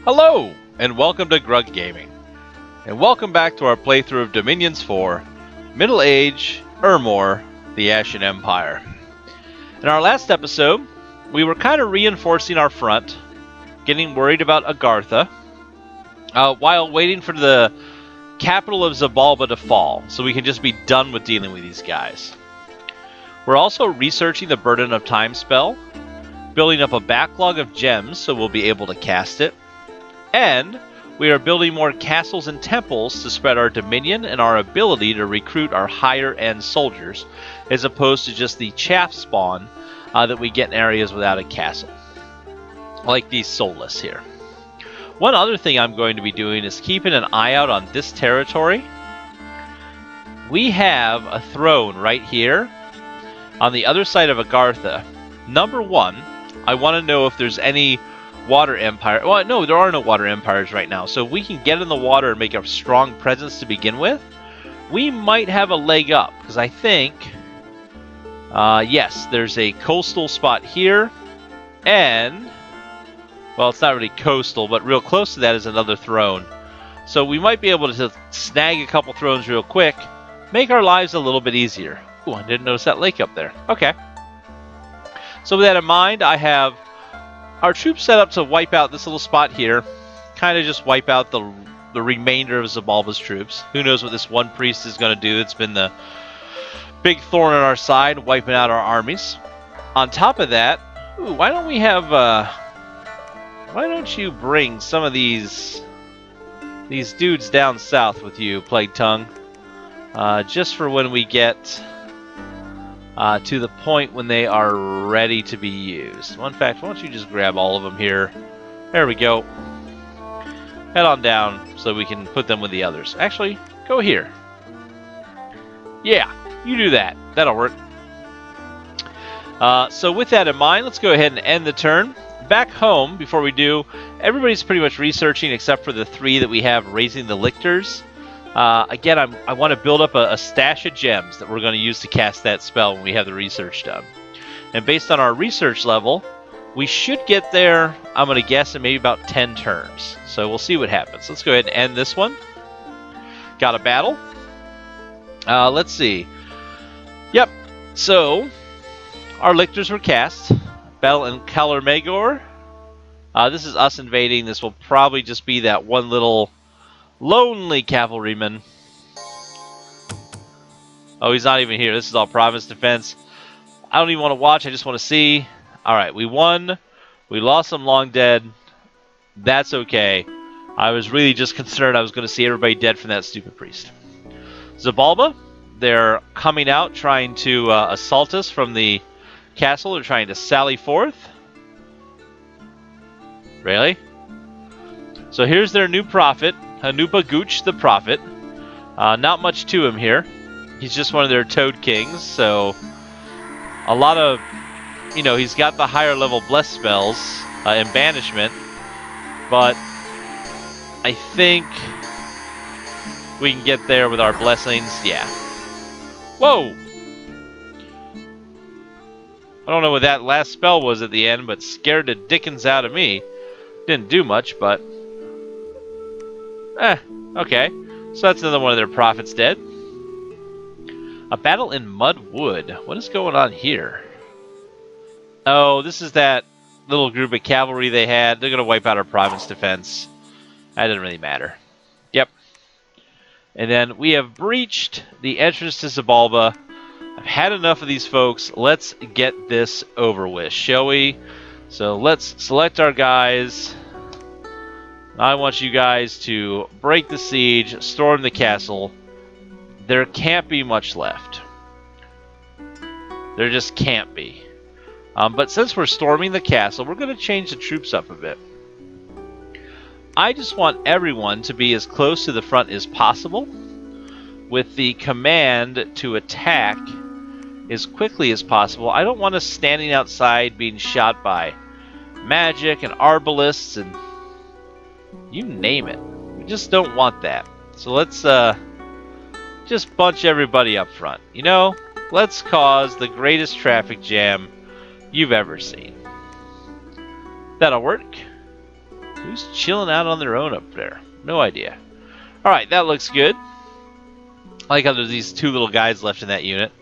Hello, and welcome to Grug Gaming. And welcome back to our playthrough of Dominions 4, Middle Age, Ermor, the Ashen Empire. In our last episode, we were kind of reinforcing our front, getting worried about Agartha, while waiting for the capital of Zabalba to fall, so we can just be done with dealing with these guys. We're also researching the Burden of Time spell, building up a backlog of gems so we'll be able to cast it, and we are building more castles and temples to spread our dominion and our ability to recruit our higher-end soldiers, as opposed to just the chaff spawn that we get in areas without a castle, like these soulless here. One other thing I'm going to be doing is keeping an eye out on this territory. We have a throne right here on the other side of Agartha. Number one, I want to know if there's any water empire. Well, no, there are no water empires right now. So if we can get in the water and make a strong presence to begin with, we might have a leg up. Because I think, yes, there's a coastal spot here. And, well, it's not really coastal, but real close to that is another throne. So we might be able to snag a couple thrones real quick, make our lives a little bit easier. Ooh, I didn't notice that lake up there. Okay. So with that in mind, I have our troops set up to wipe out this little spot here. Kind of just wipe out the remainder of Zabalba's troops. Who knows what this one priest is going to do. It's been the big thorn in our side, wiping out our armies. On top of that, ooh, why don't we have... why don't you bring some of these dudes down south with you, Plague Tongue? Just for when we get... to the point when they are ready to be used. Well, in fact, why don't you just grab all of them here? There we go. Head on down so we can put them with the others. Actually, go here. Yeah, you do that. That'll work. So with that in mind, let's go ahead and end the turn. Back home, before we do, everybody's pretty much researching except for the three that we have raising the lictors. Again, I want to build up a stash of gems that we're going to use to cast that spell when we have the research done. And based on our research level, we should get there, I'm going to guess, in maybe about 10 turns. So we'll see what happens. Let's go ahead and end this one. Got a battle. Let's see. Yep, so our lictors were cast. Battle in Kalermagor. This is us invading. This will probably just be that one little... lonely cavalryman. Oh, he's not even here. This is all province defense. I don't even want to watch. I just want to see. Alright, we won. We lost some long dead. That's okay. I was really just concerned I was going to see everybody dead from that stupid priest. Zabalba, they're coming out trying to assault us from the castle. They're trying to sally forth. Really? So here's their new prophet. Hanupa Gooch the Prophet. Not much to him here. He's just one of their Toad Kings, so a lot of, you know, he's got the higher level bless spells and banishment, but I think we can get there with our blessings. Yeah. Whoa! I don't know what that last spell was at the end, but scared the dickens out of me. Didn't do much, but... okay. So that's another one of their prophets dead. A battle in Mudwood. What is going on here? Oh, this is that little group of cavalry they had. They're going to wipe out our province defense. That doesn't really matter. Yep. And then we have breached the entrance to Zabalba. I've had enough of these folks. Let's get this over with, shall we? So let's select our guys. I want you guys to break the siege, storm the castle. There can't be much left. There just can't be. But since we're storming the castle, we're going to change the troops up a bit. I just want everyone to be as close to the front as possible, with the command to attack as quickly as possible. I don't want us standing outside being shot by magic and arbalists and you name it. We just don't want that. So let's just bunch everybody up front. You know, let's cause the greatest traffic jam you've ever seen. That'll work. Who's chilling out on their own up there? No idea. Alright, that looks good. I like how there's these two little guys left in that unit.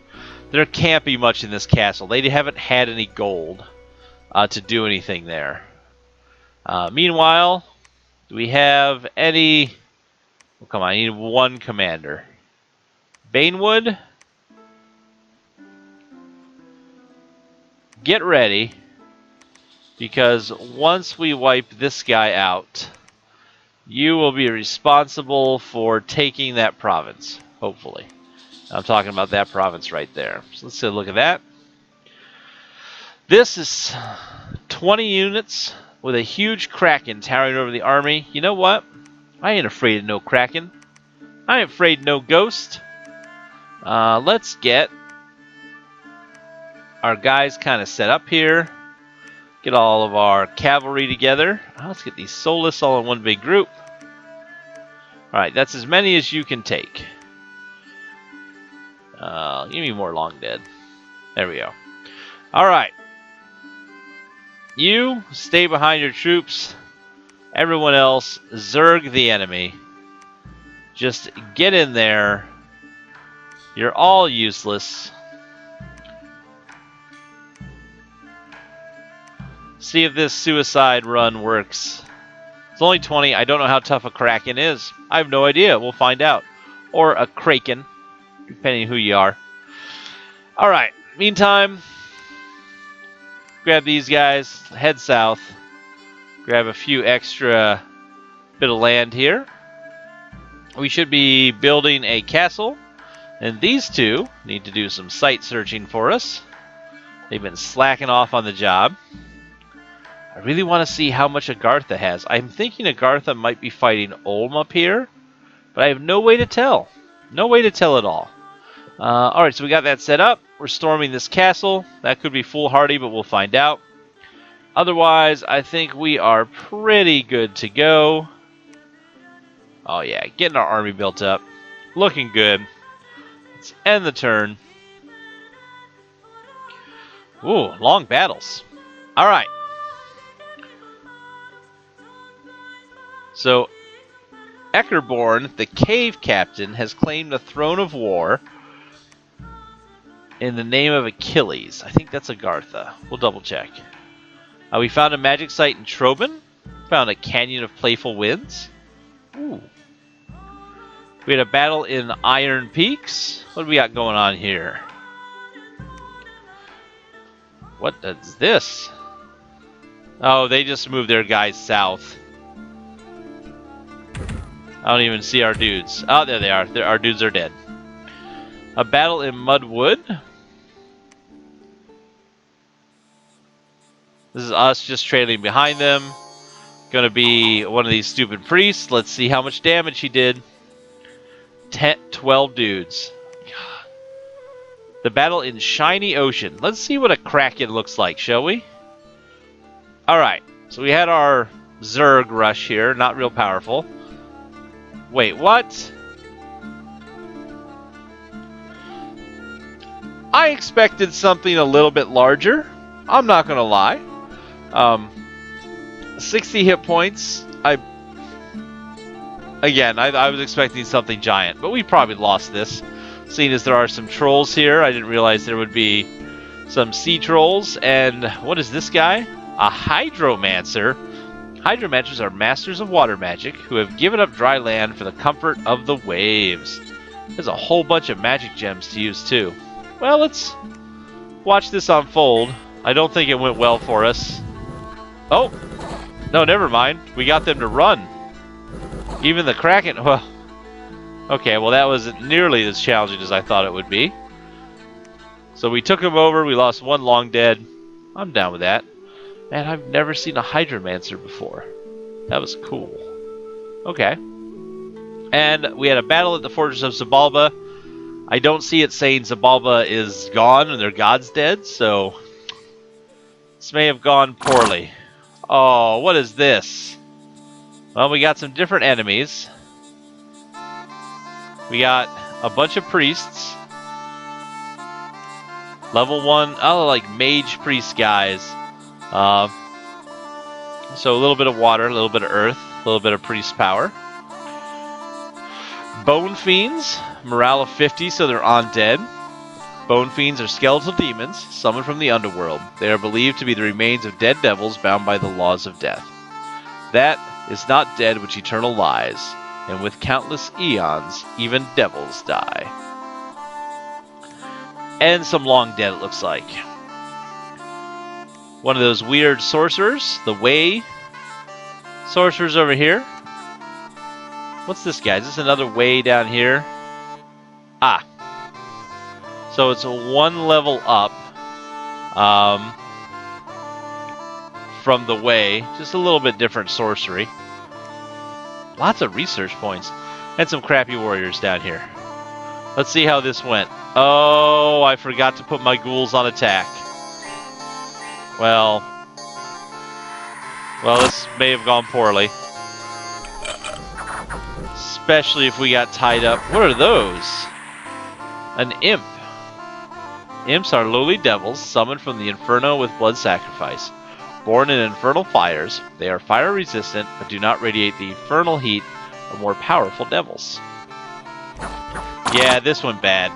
There can't be much in this castle. They haven't had any gold to do anything there. Meanwhile, do we have any... Oh, come on, I need one commander. Banewood, get ready, because once we wipe this guy out, you will be responsible for taking that province, hopefully. I'm talking about that province right there. So let's take a look at that. This is 20 units with a huge Kraken towering over the army. You know what? I ain't afraid of no Kraken. I ain't afraid of no ghost. Let's get our guys kind of set up here. Get all of our cavalry together. Let's get these soulless all in one big group. Alright, that's as many as you can take. Give me more long dead. There we go. Alright. You stay behind your troops. Everyone else, zerg the enemy. Just get in there. You're all useless. See if this suicide run works. It's only 20. I don't know how tough a Kraken is. I have no idea. We'll find out. Or a Kraken, depending on who you are. Alright. Meantime, grab these guys. Head south. Grab a few extra bit of land here. We should be building a castle. And these two need to do some site searching for us. They've been slacking off on the job. I really want to see how much Agartha has. I'm thinking Agartha might be fighting Ulm up here, but I have no way to tell. No way to tell at all. Alright, so we got that set up. We're storming this castle. That could be foolhardy, but we'll find out. Otherwise, I think we are pretty good to go. Oh yeah, getting our army built up. Looking good. Let's end the turn. Ooh, long battles. Alright. So, Eckerborn, the cave captain, has claimed the throne of war in the name of Achilles. I think that's Agartha. We'll double check. We found a magic site in Troben. Found a canyon of playful winds. Ooh. We had a battle in Iron Peaks. What do we got going on here? What is this? Oh, they just moved their guys south. I don't even see our dudes. Oh, there they are. Our dudes are dead. A battle in Mudwood. This is us just trailing behind them. Gonna be one of these stupid priests. Let's see how much damage he did. 12 dudes. God. The battle in Shiny Ocean. Let's see what a Kraken looks like, shall we? Alright, so we had our Zerg rush here. Not real powerful. Wait, what? I expected something a little bit larger. I'm not gonna lie. 60 hit points. I was expecting something giant, but we probably lost this. Seeing as there are some trolls here, I didn't realize there would be some sea trolls. And what is this guy? A hydromancer. Hydromancers are masters of water magic who have given up dry land for the comfort of the waves. There's a whole bunch of magic gems to use too. Well, let's watch this unfold. I don't think it went well for us. Oh! No, never mind. We got them to run. Even the Kraken... Well, okay, well that wasn't nearly as challenging as I thought it would be. So we took them over. We lost one long dead. I'm down with that. Man, I've never seen a Hydromancer before. That was cool. Okay. And we had a battle at the Fortress of Zabalba. I don't see it saying Zabalba is gone and their god's dead, so... This may have gone poorly. Oh, what is this? Well, we got some different enemies. We got a bunch of priests. Level 1, oh, like mage priest guys. So a little bit of water, a little bit of earth, a little bit of priest power. Bone Fiends, morale of 50, so they're undead. Bone Fiends are skeletal demons, summoned from the underworld. They are believed to be the remains of dead devils bound by the laws of death. That is not dead which eternal lies, and with countless eons, even devils die. And some long dead, it looks like. One of those weird sorcerers, the Way sorcerers over here. What's this guy? Is this another Way down here? Ah. So it's a one level up from the Way. Just a little bit different sorcery. Lots of research points. And some crappy warriors down here. Let's see how this went. Oh, I forgot to put my ghouls on attack. Well, this may have gone poorly. Especially if we got tied up. What are those? An imp. Imps are lowly devils summoned from the inferno with blood sacrifice. Born in infernal fires, they are fire resistant but do not radiate the infernal heat of more powerful devils. Yeah, this went bad.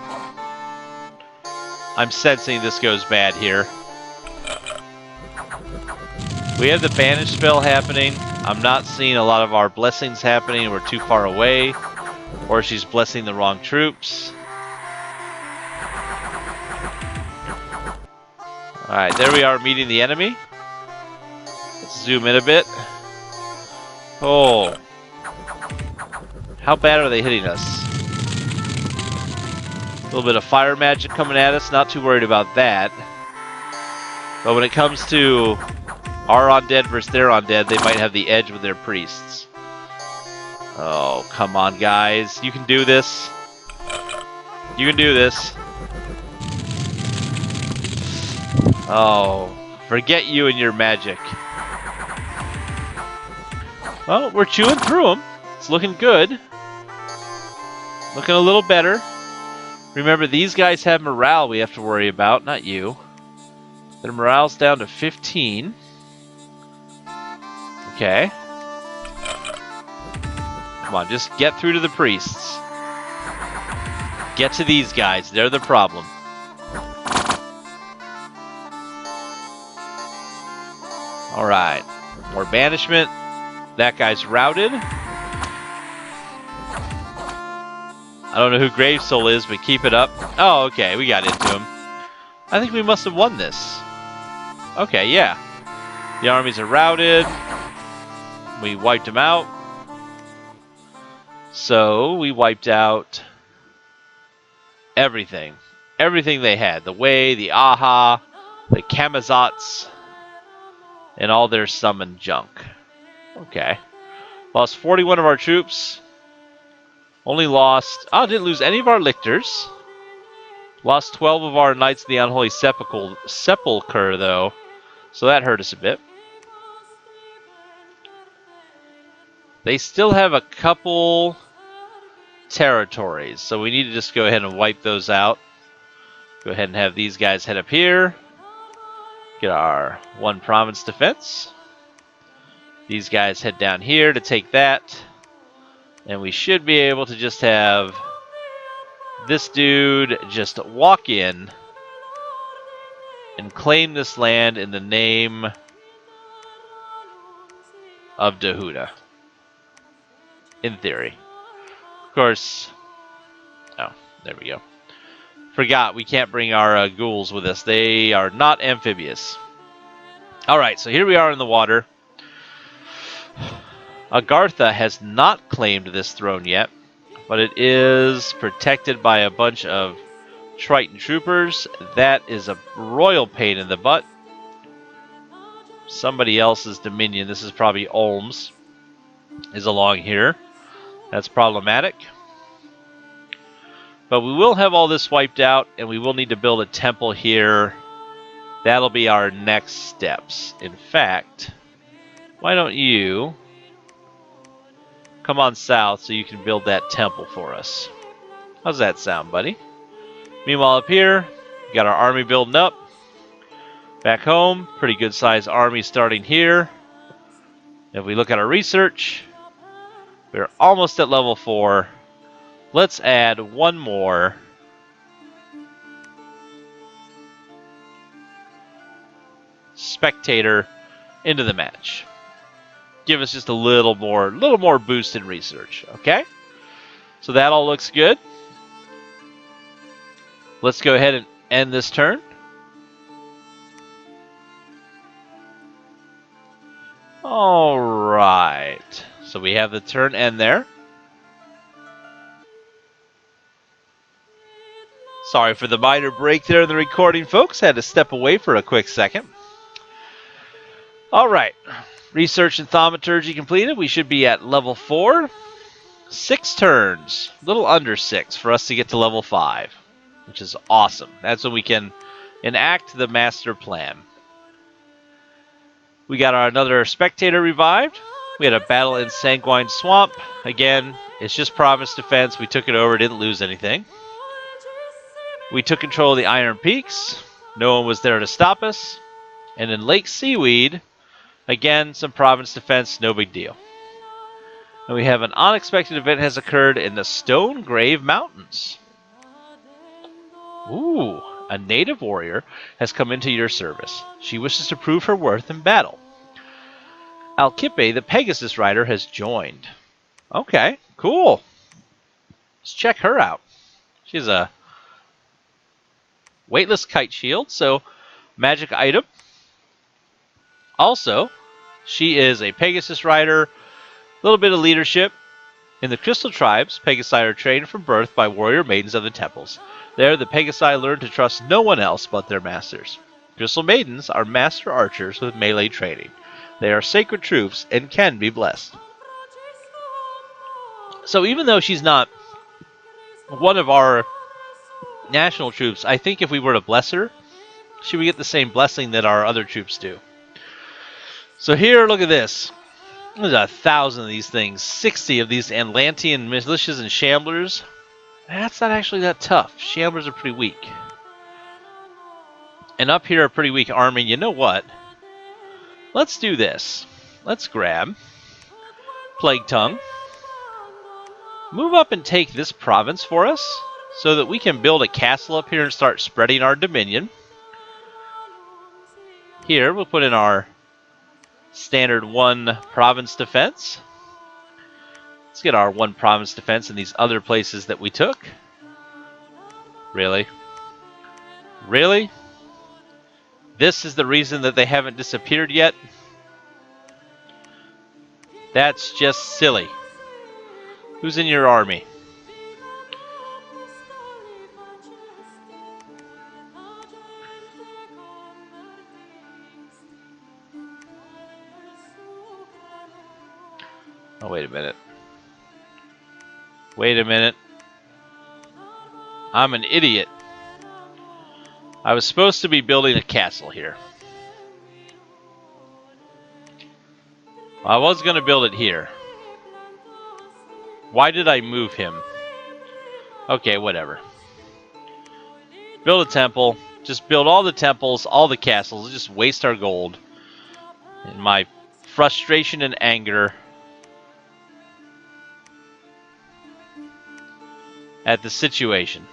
I'm sensing this goes bad here. We have the banish spell happening. I'm not seeing a lot of our blessings happening. We're too far away. Or she's blessing the wrong troops. Alright, there we are meeting the enemy. Let's zoom in a bit. Oh. How bad are they hitting us? A little bit of fire magic coming at us. Not too worried about that. But when it comes to our undead versus their undead, they might have the edge with their priests. Oh, come on, guys. You can do this. You can do this. Oh, forget you and your magic. Well, we're chewing through them. It's looking good. Looking a little better. Remember, these guys have morale we have to worry about, not you. Their morale's down to 15. Okay. Come on, just get through to the priests. Get to these guys. They're the problem. Alright. More banishment. That guy's routed. I don't know who Gravesoul is, but keep it up. Oh, okay. We got into him. I think we must have won this. Okay, yeah. The armies are routed. We wiped them out. So, we wiped out everything. Everything they had. The Way, the Aha, the Kamazats, and all their summoned junk. Okay. Lost 41 of our troops. Only lost... Oh, didn't lose any of our lictors. Lost 12 of our Knights of the Unholy Sepulchre, though. So that hurt us a bit. They still have a couple territories, so we need to just go ahead and wipe those out. Go ahead and have these guys head up here. Get our one province defense. These guys head down here to take that. And we should be able to just have this dude just walk in and claim this land in the name of Dhuna. In theory. Of course... Oh, there we go. Forgot, we can't bring our ghouls with us. They are not amphibious. Alright, so here we are in the water. Agartha has not claimed this throne yet, but it is protected by a bunch of Triton troopers. That is a royal pain in the butt. Somebody else's dominion, this is probably Olms, is along here. That's problematic. But we will have all this wiped out, and we will need to build a temple here. That'll be our next steps. In fact, why don't you come on south so you can build that temple for us. How's that sound, buddy? Meanwhile, up here, we got our army building up. Back home, pretty good sized army starting here. If we look at our research, we're almost at level 4. Let's add one more spectator into the match. Give us just a little more boost in research, okay? So that all looks good. Let's go ahead and end this turn. All right. So we have the turn end there. Sorry for the minor break there in the recording, folks. Had to step away for a quick second. All right. Research and thaumaturgy completed. We should be at level 4. 6 turns. A little under 6 for us to get to level 5, which is awesome. That's when we can enact the master plan. We got another spectator revived. We had a battle in Sanguine Swamp. Again, it's just province defense. We took it over, didn't lose anything. We took control of the Iron Peaks. No one was there to stop us. And in Lake Seaweed, again, some province defense, no big deal. And we have an unexpected event has occurred in the Stone Grave Mountains. Ooh, a native warrior has come into your service. She wishes to prove her worth in battle. Alkippe, the Pegasus rider, has joined. Okay, cool. Let's check her out. She's a weightless kite shield, so magic item. Also, she is a Pegasus rider, a little bit of leadership. In the Crystal Tribes, Pegasi are trained from birth by warrior maidens of the temples. There, the Pegasi learn to trust no one else but their masters. Crystal Maidens are master archers with melee training. They are sacred troops and can be blessed. So even though she's not one of our national troops, I think if we were to bless her, she would get the same blessing that our other troops do. So here, look at this. There's 1,000 of these things. 60 of these Atlantean militias and shamblers. That's not actually that tough. Shamblers are pretty weak. And up here, a pretty weak army. You know what? Let's do this. Let's grab Plague Tongue. Move up and take this province for us so that we can build a castle up here and start spreading our dominion. Here, we'll put in our standard 1 province defense. Let's get our 1 province defense in these other places that we took. Really? Really? This is the reason that they haven't disappeared yet? That's just silly. Who's in your army? Oh, wait a minute. Wait a minute. I'm an idiot. I was supposed to be building a castle here. I was going to build it here. Why did I move him? Okay, whatever. Build a temple. Just build all the temples, all the castles. Just waste our gold. In my frustration and anger at the situation.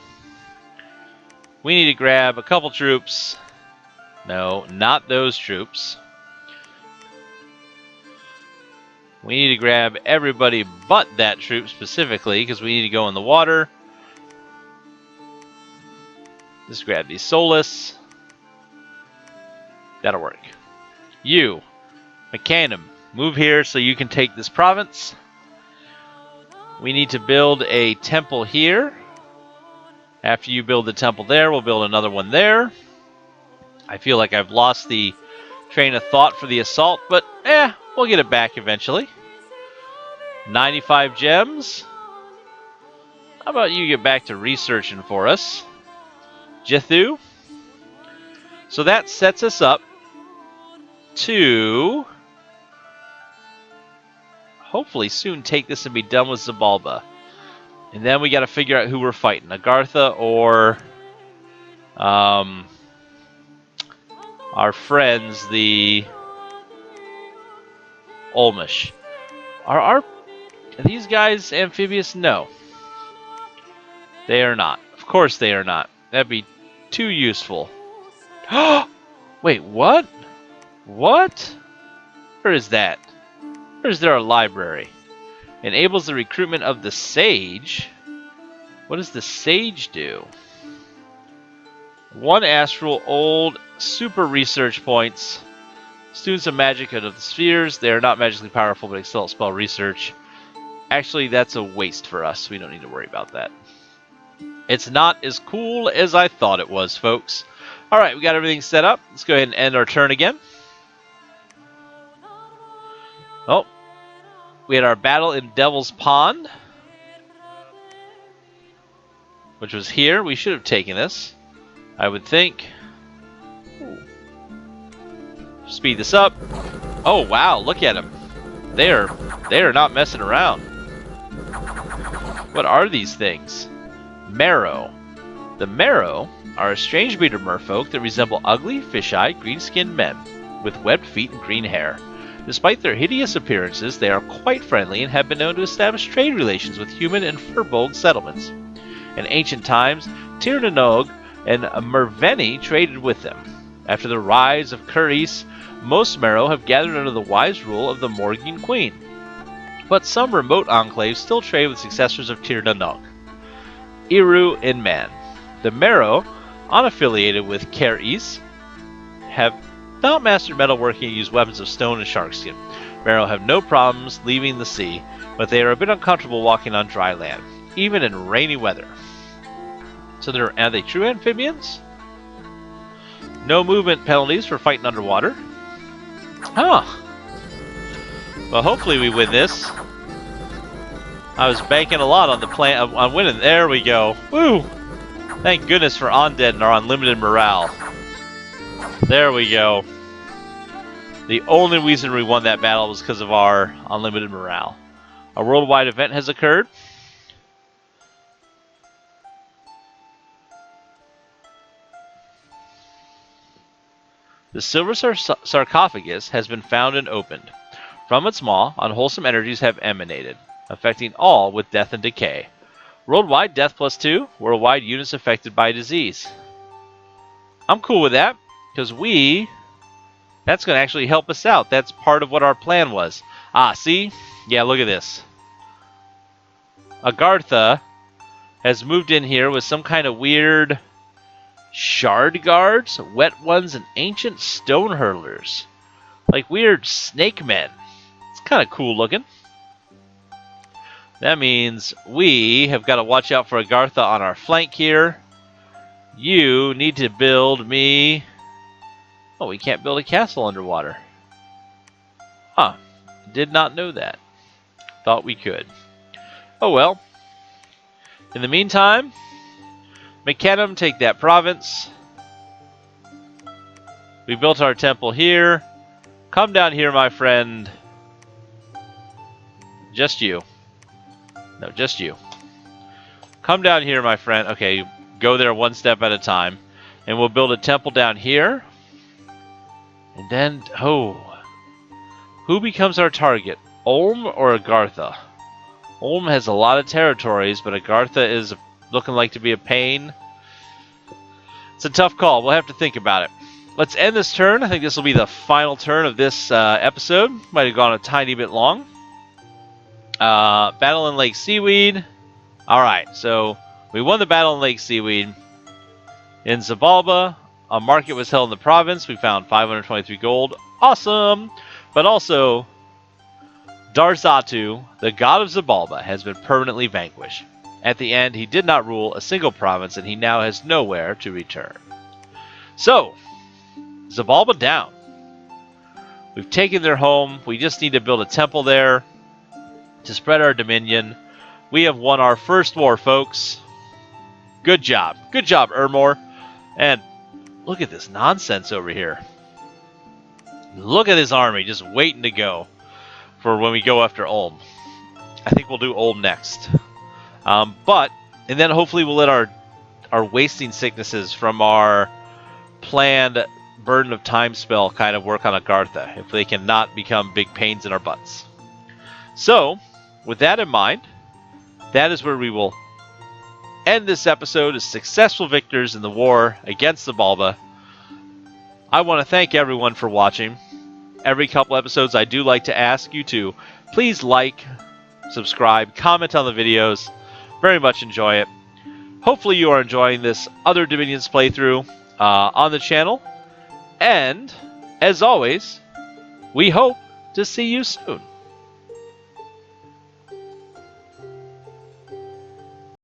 We need to grab a couple troops. No, not those troops. We need to grab everybody but that troop specifically because we need to go in the water. Just grab these Solus. That'll work. You, Mechanum, move here so you can take this province. We need to build a temple here. After you build the temple there, we'll build another one there. I feel like I've lost the train of thought for the assault, but we'll get it back eventually. 95 gems. How about you get back to researching for us? Jithu. So that sets us up to hopefully soon take this and be done with Zabalba. And then we got to figure out who we're fighting. Agartha or our friends, the Olmish. Are these guys amphibious? No. They are not. Of course they are not. That'd be too useful. Wait, what? What? Where is that? Where is there a library? Enables the recruitment of the sage. What does the sage do? 1 astral old super research points. Students of magic out of the spheres. They are not magically powerful, but excel at spell research. Actually, that's a waste for us. We don't need to worry about that. It's not as cool as I thought it was, folks. Alright, we got everything set up. Let's go ahead and end our turn again. Oh. We had our battle in Devil's Pond, which was here. We should have taken this, I would think. Ooh. Speed this up. Oh, wow, look at them. They are not messing around. What are these things? Marrow. The Marrow are a strange breed of merfolk that resemble ugly, fish-eyed, green-skinned men with webbed feet and green hair. Despite their hideous appearances, they are quite friendly and have been known to establish trade relations with human and furbolg settlements. In ancient times, Tir and Merveni traded with them. After the rise of Curis, most Marrow have gathered under the wise rule of the Morgan Queen. But some remote enclaves still trade with successors of Tir Iru and Man. The Marrow, unaffiliated with Curis, have not mastered metalworking and use weapons of stone and sharkskin. Marrow have no problems leaving the sea, but they are a bit uncomfortable walking on dry land, even in rainy weather. So are they true amphibians? No movement penalties for fighting underwater. Huh. Well, hopefully we win this. I was banking a lot on the plan on winning. There we go. Woo! Thank goodness for Undead and our unlimited morale. There we go. The only reason we won that battle was because of our unlimited morale. A worldwide event has occurred. The silver sarcophagus has been found and opened. From its maw, unwholesome energies have emanated, affecting all with death and decay. Worldwide death +2, worldwide units affected by disease. I'm cool with that, because that's going to actually help us out. That's part of what our plan was. Ah, see? Yeah, look at this. Agartha has moved in here with some kind of weird shard guards, wet ones, and ancient stone hurlers. Like weird snake men. It's kind of cool looking. That means we have got to watch out for Agartha on our flank here. You need to build me... Oh, we can't build a castle underwater. Huh. Did not know that. Thought we could. Oh well. In the meantime, McKenham, take that province. We built our temple here. Come down here, my friend. Just you. No, just you. Come down here, my friend. Okay, go there one step at a time. And we'll build a temple down here. And then, who becomes our target? Ulm or Agartha? Ulm has a lot of territories, but Agartha is looking like to be a pain. It's a tough call. We'll have to think about it. Let's end this turn. I think this will be the final turn of this episode. Might have gone a tiny bit long. Battle in Lake Seaweed. Alright, so we won the battle in Lake Seaweed. In Zabalba, a market was held in the province. We found 523 gold. Awesome! But also, Darzatu, the god of Zabalba, has been permanently vanquished. At the end, he did not rule a single province, and he now has nowhere to return. So, Zabalba down. We've taken their home. We just need to build a temple there to spread our dominion. We have won our first war, folks. Good job. Good job, Ermor. And look at this nonsense over here. Look at this army just waiting to go for when we go after Ulm. I think we'll do Ulm next. And then hopefully we'll let our wasting sicknesses from our planned burden of time spell kind of work on Agartha if they cannot become big pains in our butts. So, with that in mind, that is where we will end this episode as successful victors in the war against the Balba. I want to thank everyone for watching. Every couple episodes I do like to ask you to please like, subscribe, comment on the videos. Very much enjoy it. Hopefully you are enjoying this other Dominions playthrough on the channel. And, as always, we hope to see you soon.